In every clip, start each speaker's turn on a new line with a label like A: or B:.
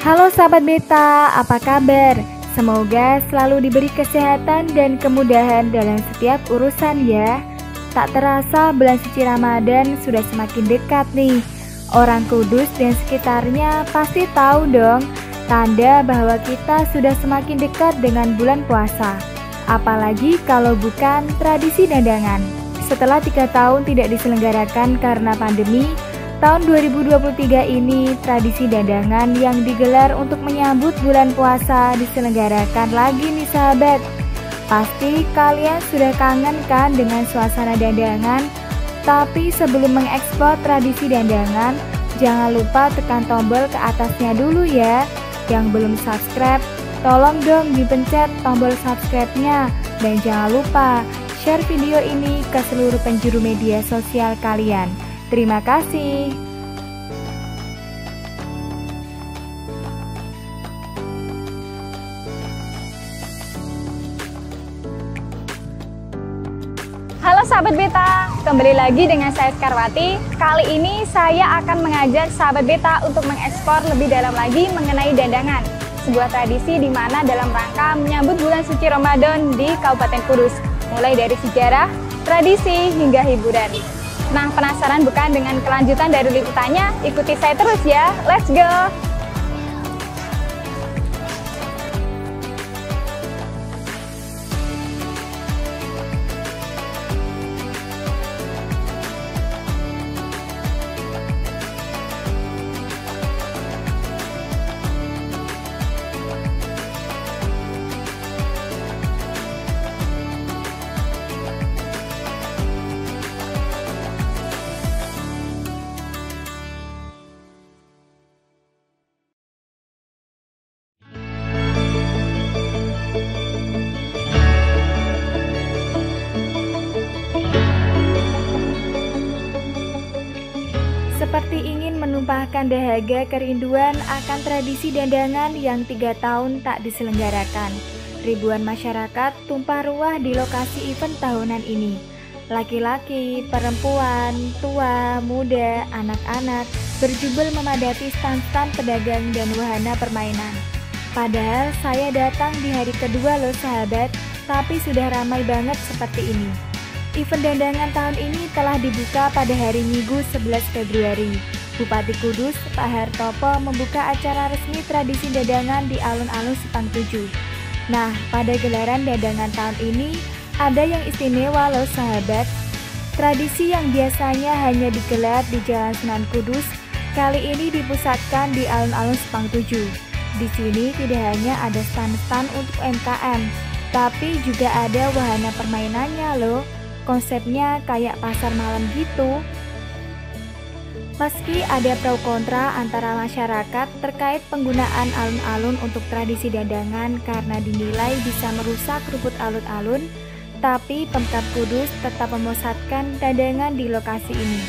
A: Halo sahabat Beta, apa kabar? Semoga selalu diberi kesehatan dan kemudahan dalam setiap urusan ya. Tak terasa bulan suci Ramadan sudah semakin dekat nih. Orang Kudus dan sekitarnya pasti tahu dong tanda bahwa kita sudah semakin dekat dengan bulan puasa. Apalagi kalau bukan tradisi dandangan. Setelah 3 tahun tidak diselenggarakan karena pandemi, tahun 2023 ini tradisi dandangan yang digelar untuk menyambut bulan puasa diselenggarakan lagi nih sahabat. Pasti kalian sudah kangen kan dengan suasana dandangan? Tapi sebelum mengeksplor tradisi dandangan, jangan lupa tekan tombol ke atasnya dulu ya. Yang belum subscribe, tolong dong dipencet tombol subscribe-nya. Dan jangan lupa share video ini ke seluruh penjuru media sosial kalian. Terima kasih.
B: Halo sahabat Beta, kembali lagi dengan saya Skarwati. Kali ini saya akan mengajak sahabat Beta untuk mengeksplor lebih dalam lagi mengenai dandangan. Sebuah tradisi di mana dalam rangka menyambut bulan suci Ramadan di Kabupaten Kudus. Mulai dari sejarah, tradisi, hingga hiburan. Nah, penasaran bukan dengan kelanjutan dari liputannya? Ikuti saya terus ya, let's go!
A: Seperti ingin menumpahkan dahaga kerinduan akan tradisi dandangan yang 3 tahun tak diselenggarakan. Ribuan masyarakat tumpah ruah di lokasi event tahunan ini. Laki-laki, perempuan, tua, muda, anak-anak berjubel memadati stand-stand pedagang dan wahana permainan. Padahal saya datang di hari kedua loh sahabat, tapi sudah ramai banget seperti ini. Event dandangan tahun ini telah dibuka pada hari Minggu 11 Februari. Bupati Kudus, Pak Hartopo membuka acara resmi tradisi dandangan di alun-alun Sepang 7. Nah, pada gelaran dandangan tahun ini, ada yang istimewa loh sahabat. Tradisi yang biasanya hanya digelar di Jalan Sunan Kudus, kali ini dipusatkan di alun-alun Sepang 7. Di sini tidak hanya ada stand-stand untuk UMKM, tapi juga ada wahana permainannya loh. Konsepnya kayak pasar malam gitu. Meski ada pro kontra antara masyarakat terkait penggunaan alun-alun untuk tradisi dandangan karena dinilai bisa merusak rumput alun-alun, tapi Pemkab Kudus tetap memusatkan dandangan di lokasi ini.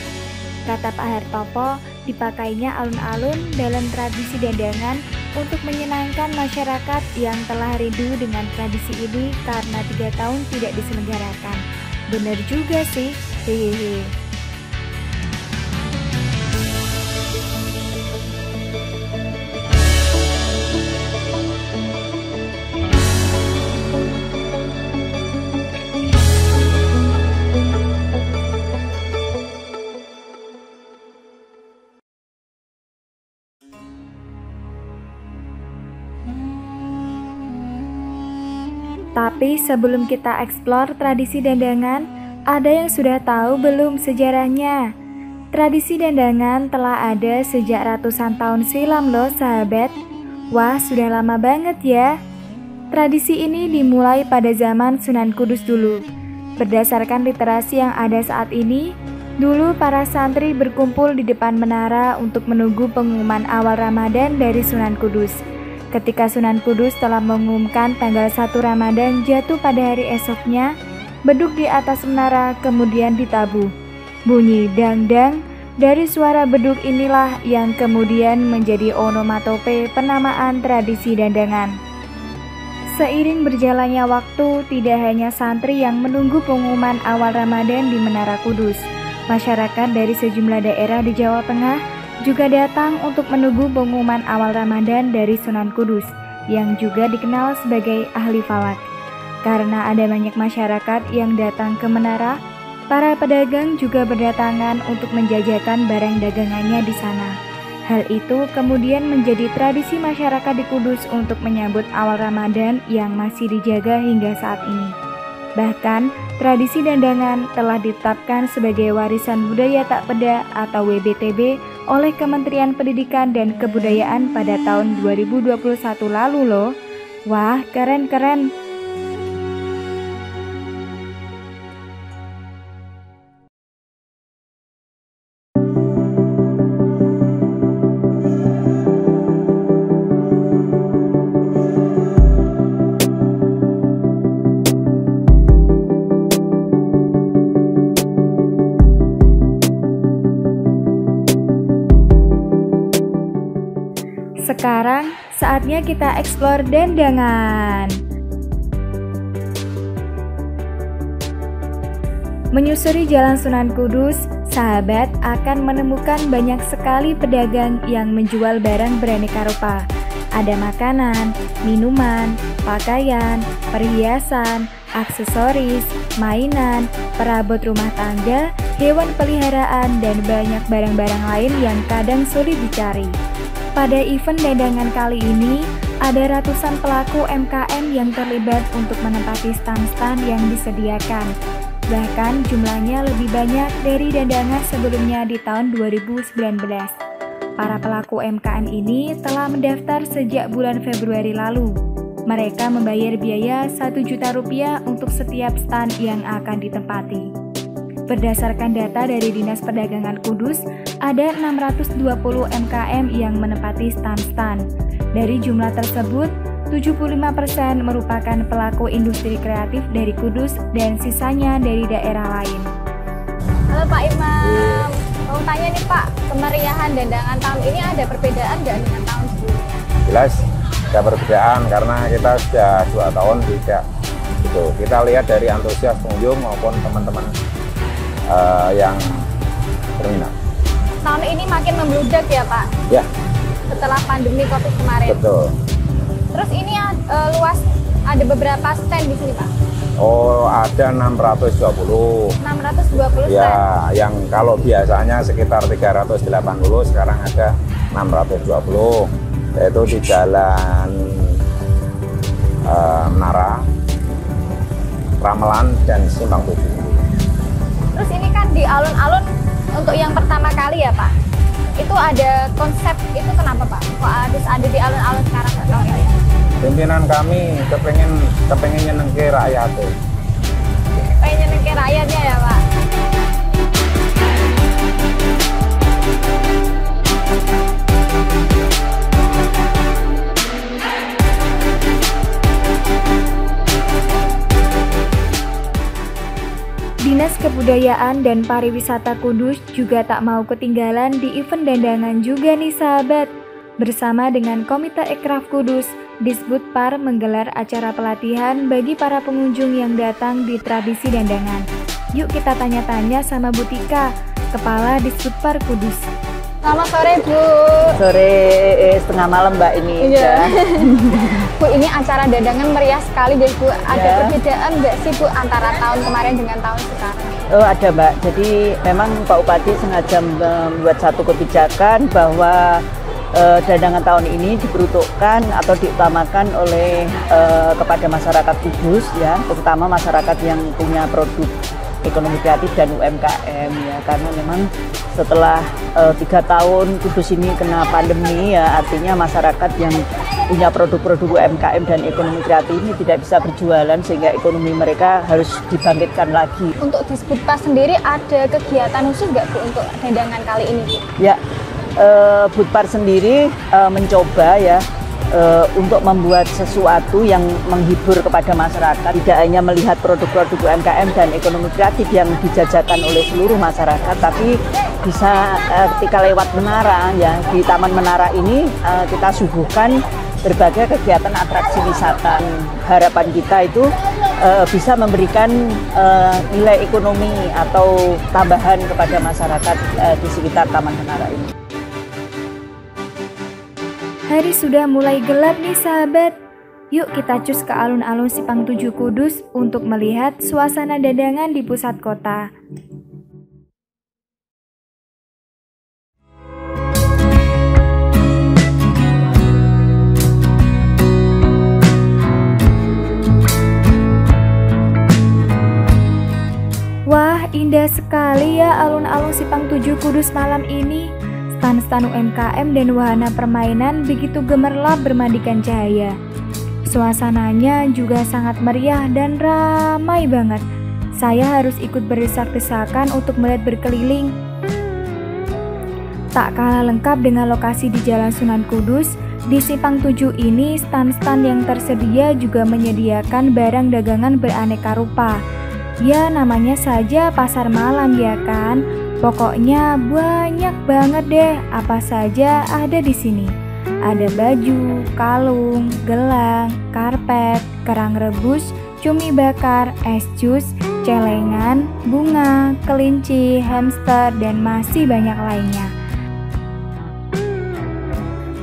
A: Kata Pak Hartopo, dipakainya alun-alun dalam tradisi dandangan untuk menyenangkan masyarakat yang telah rindu dengan tradisi ini karena 3 tahun tidak diselenggarakan. Bener juga sih, hehehe. Tapi sebelum kita eksplor tradisi dandangan, ada yang sudah tahu belum sejarahnya? Tradisi dandangan telah ada sejak ratusan tahun silam loh sahabat. Wah, sudah lama banget ya. Tradisi ini dimulai pada zaman Sunan Kudus dulu. Berdasarkan literasi yang ada saat ini, dulu para santri berkumpul di depan menara untuk menunggu pengumuman awal Ramadan dari Sunan Kudus. Ketika Sunan Kudus telah mengumumkan tanggal 1 Ramadan jatuh pada hari esoknya, beduk di atas menara kemudian ditabuh. Bunyi dang-dang dari suara beduk inilah yang kemudian menjadi onomatope penamaan tradisi dandangan. Seiring berjalannya waktu, tidak hanya santri yang menunggu pengumuman awal Ramadan di Menara Kudus. Masyarakat dari sejumlah daerah di Jawa Tengah juga datang untuk menunggu pengumuman awal Ramadan dari Sunan Kudus, yang juga dikenal sebagai ahli falak. Karena ada banyak masyarakat yang datang ke menara, para pedagang juga berdatangan untuk menjajakan barang dagangannya di sana. Hal itu kemudian menjadi tradisi masyarakat di Kudus untuk menyambut awal Ramadan yang masih dijaga hingga saat ini. Bahkan, tradisi dandangan telah ditetapkan sebagai warisan budaya tak benda atau WBTB oleh Kementerian Pendidikan dan Kebudayaan pada tahun 2021 lalu loh. Wah, keren-keren. Sekarang saatnya kita eksplor dandangan. Menyusuri Jalan Sunan Kudus, sahabat akan menemukan banyak sekali pedagang yang menjual barang beraneka rupa. Ada makanan, minuman, pakaian, perhiasan, aksesoris, mainan, perabot rumah tangga, hewan peliharaan, dan banyak barang-barang lain yang kadang sulit dicari. Pada event dandangan kali ini, ada ratusan pelaku UMKM yang terlibat untuk menempati stand-stand yang disediakan. Bahkan jumlahnya lebih banyak dari dandangan sebelumnya di tahun 2019. Para pelaku UMKM ini telah mendaftar sejak bulan Februari lalu. Mereka membayar biaya Rp1.000.000 untuk setiap stand yang akan ditempati. Berdasarkan data dari Dinas Perdagangan Kudus, ada 620 UMKM yang menempati stand-stand. Dari jumlah tersebut, 75% merupakan pelaku industri kreatif dari Kudus dan sisanya dari daerah lain.
B: Halo Pak Imam, mau tanya nih Pak, kemeriahan dandangan tahun ini ada perbedaan nggak dengan tahun sebelumnya?
C: Jelas ada perbedaan karena kita sudah 2 tahun tidak gitu. Kita lihat dari antusias pengunjung maupun teman-teman yang berminat.
B: Tahun ini makin membludak ya Pak?
C: Ya.
B: Setelah pandemi COVID kemarin.
C: Betul.
B: Terus ini luas, ada beberapa stand di sini Pak?
C: Oh, ada 620.
B: 620 stand?
C: Ya, yang kalau biasanya sekitar 380, sekarang ada 620. Yaitu di Jalan Menara, Ramelan, dan Simpang 7.
B: Terus ini kan di alun-alun untuk yang pertama kali ya Pak? Itu ada konsep itu kenapa Pak? Kok harus ada di alun-alun sekarang nggak tahu ya?
C: Pimpinan kami kepengen nyenengke rakyat.
B: Pengen nyenengke rakyatnya ya Pak?
A: Dinas Kebudayaan dan Pariwisata Kudus juga tak mau ketinggalan di event dandangan juga nih sahabat. Bersama dengan Komite Ekraf Kudus, Disbudpar menggelar acara pelatihan bagi para pengunjung yang datang di tradisi dandangan. Yuk kita tanya-tanya sama Bu Tika, Kepala Disbudpar Kudus.
B: Selamat sore Bu.
D: Sore setengah malam Mbak ini.
B: Iya. Bu, ini acara dandangan meriah sekali deh Bu. Ada perbedaan nggak sih Bu antara tahun kemarin dengan tahun sekarang?
D: Oh ada Mbak, jadi memang Pak Bupati sengaja membuat satu kebijakan bahwa dandangan tahun ini diperuntukkan atau diutamakan oleh kepada masyarakat Kudus ya, terutama masyarakat yang punya produk ekonomi kreatif dan UMKM ya, karena memang setelah 3 tahun Kudus ini kena pandemi ya, artinya masyarakat yang punya produk-produk UMKM dan ekonomi kreatif ini tidak bisa berjualan sehingga ekonomi mereka harus dibangkitkan lagi.
B: Untuk di Budpar sendiri ada kegiatan khusus nggak Bu untuk dandangan kali ini Bu?
D: Ya, Budpar sendiri mencoba ya untuk membuat sesuatu yang menghibur kepada masyarakat, tidak hanya melihat produk-produk UMKM dan ekonomi kreatif yang dijajakan oleh seluruh masyarakat, tapi bisa ketika lewat menara ya, di Taman Menara ini kita suguhkan berbagai kegiatan atraksi wisata. Harapan kita itu bisa memberikan nilai ekonomi atau tambahan kepada masyarakat di sekitar Taman Menara ini.
A: Hari sudah mulai gelap nih sahabat. Yuk kita cus ke alun-alun Simpang 7 Kudus untuk melihat suasana dandangan di pusat kota. Wah, indah sekali ya alun-alun Simpang 7 Kudus malam ini. Stan-stan UMKM dan wahana permainan begitu gemerlap bermandikan cahaya. Suasananya juga sangat meriah dan ramai banget. Saya harus ikut berdesak-desakan untuk melihat berkeliling. Tak kalah lengkap dengan lokasi di Jalan Sunan Kudus, di Simpang 7 ini stan-stan yang tersedia juga menyediakan barang dagangan beraneka rupa. Ya namanya saja pasar malam ya kan. Pokoknya banyak banget deh, apa saja ada di sini. Ada baju, kalung, gelang, karpet, kerang rebus, cumi bakar, es jus, celengan, bunga, kelinci, hamster, dan masih banyak lainnya.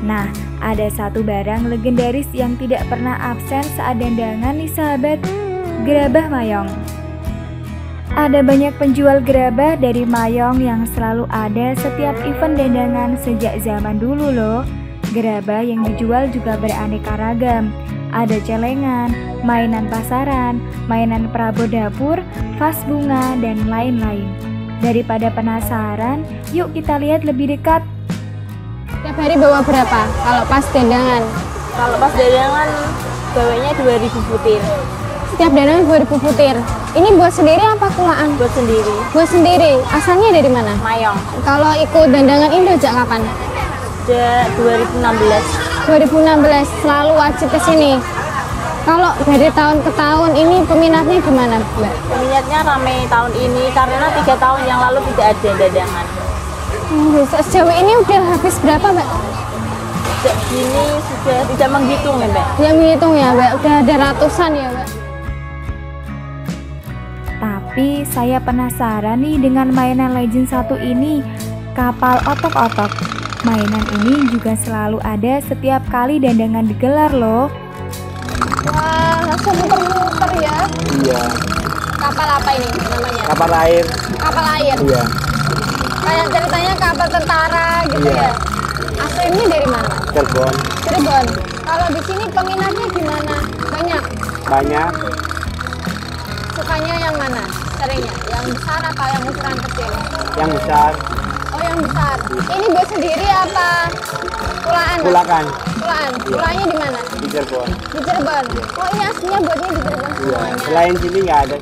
A: Nah, ada satu barang legendaris yang tidak pernah absen saat dandangan nih sahabat, gerabah mayong. Ada banyak penjual gerabah dari mayong yang selalu ada setiap event dandangan sejak zaman dulu loh. Gerabah yang dijual juga beraneka ragam. Ada celengan, mainan pasaran, mainan perabot dapur, vas bunga, dan lain-lain. Daripada penasaran, yuk kita lihat lebih dekat.
B: Tiap hari bawa berapa kalau pas dandangan?
E: Kalau pas dandangan bawanya 2000 butir.
B: Setiap dandangan 2000 butir. Ini buat sendiri apa kulaan?
E: Buat sendiri.
B: Buat sendiri. Asalnya dari mana?
E: Mayong.
B: Kalau ikut dandangan ini sejak kapan?
E: Sejak 2016.
B: 2016 selalu wajib ke sini. Kalau dari tahun ke tahun ini peminatnya gimana, Mbak?
E: Peminatnya ramai tahun ini karena 3 tahun yang lalu tidak ada dandangan.
B: Sejauh ini udah habis berapa, Mbak?
E: Sejak ini sudah tidak menghitung ya, Mbak?
B: Tidak menghitung ya, Mbak? Udah ada ratusan ya, Mbak?
A: Tapi saya penasaran nih dengan mainan Legend 1 ini, kapal otok-otok. Mainan ini juga selalu ada setiap kali dandangan digelar loh.
B: Wah, langsung muter-muter ya.
C: Iya.
B: Kapal apa ini namanya?
C: Kapal air.
B: Kapal air.
C: Iya.
B: Kayak ceritanya kapal tentara gitu
C: Iya.
B: ya. Aslinya dari mana?
C: Cirebon.
B: Cirebon. Kalau di sini peminatnya gimana? Banyak.
C: Banyak.
B: Sukanya yang mana? Seringnya yang besar apa yang ukuran kecil?
C: Yang besar.
B: Oh, yang besar. Ini buat sendiri apa kulaan? Mas?
C: Kulakan.
B: Kulaan. Kulaannya di mana?
C: Di Cirebon.
B: Di Cirebon. Oh, ini aslinya buatnya di Cirebon
C: Iya.
B: semuanya.
C: Selain sini nggak ada.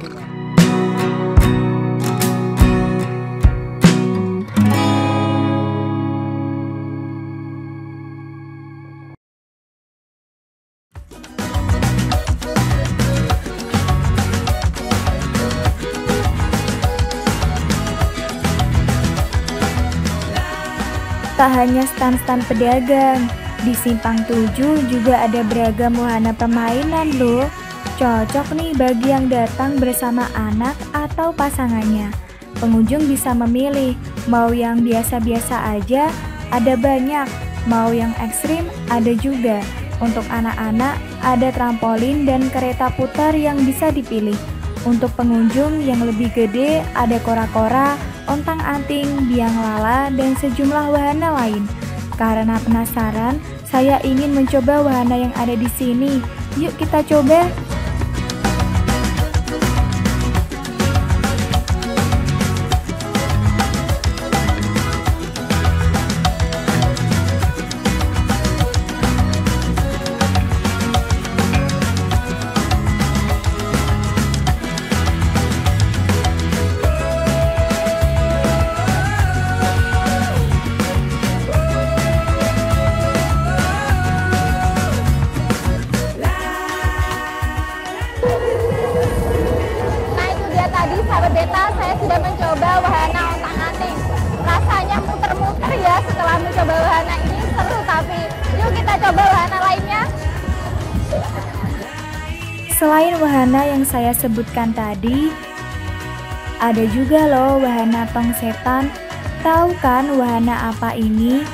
A: Tak hanya stan-stan pedagang, di Simpang 7 juga ada beragam wahana permainan loh. Cocok nih bagi yang datang bersama anak atau pasangannya. Pengunjung bisa memilih, mau yang biasa-biasa aja, ada banyak. Mau yang ekstrim, ada juga. Untuk anak-anak, ada trampolin dan kereta putar yang bisa dipilih. Untuk pengunjung yang lebih gede, ada kora-kora, ontang-anting, biang lala, dan sejumlah wahana lain. Karena penasaran, saya ingin mencoba wahana yang ada di sini. Yuk kita coba.
B: mencoba wahana lainnya?
A: Selain wahana yang saya sebutkan tadi, ada juga loh wahana tong setan. Tahu kan wahana apa ini?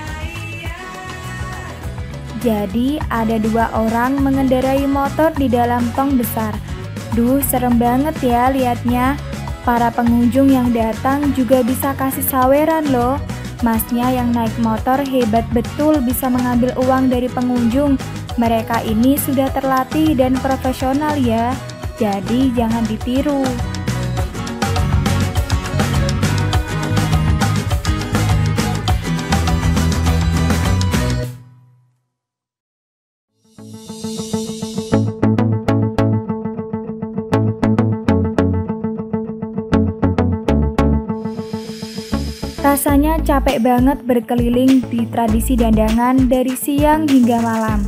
A: Jadi ada 2 orang mengendarai motor di dalam tong besar. Duh, serem banget ya liatnya. Para pengunjung yang datang juga bisa kasih saweran loh. Masnya yang naik motor hebat betul bisa mengambil uang dari pengunjung. Mereka ini sudah terlatih dan profesional ya. Jadi jangan ditiru. Rasanya capek banget berkeliling di tradisi dandangan dari siang hingga malam.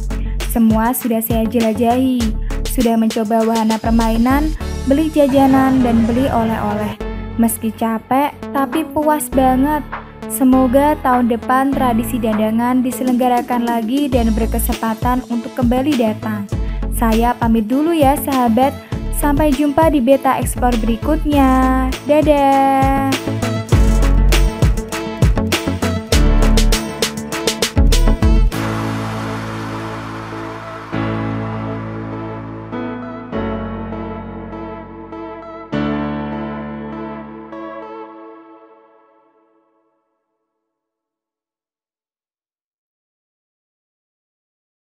A: Semua sudah saya jelajahi, sudah mencoba wahana permainan, beli jajanan, dan beli oleh-oleh. Meski capek, tapi puas banget. Semoga tahun depan tradisi dandangan diselenggarakan lagi dan berkesempatan untuk kembali datang. Saya pamit dulu ya sahabat, sampai jumpa di Beta Explore berikutnya. Dadah!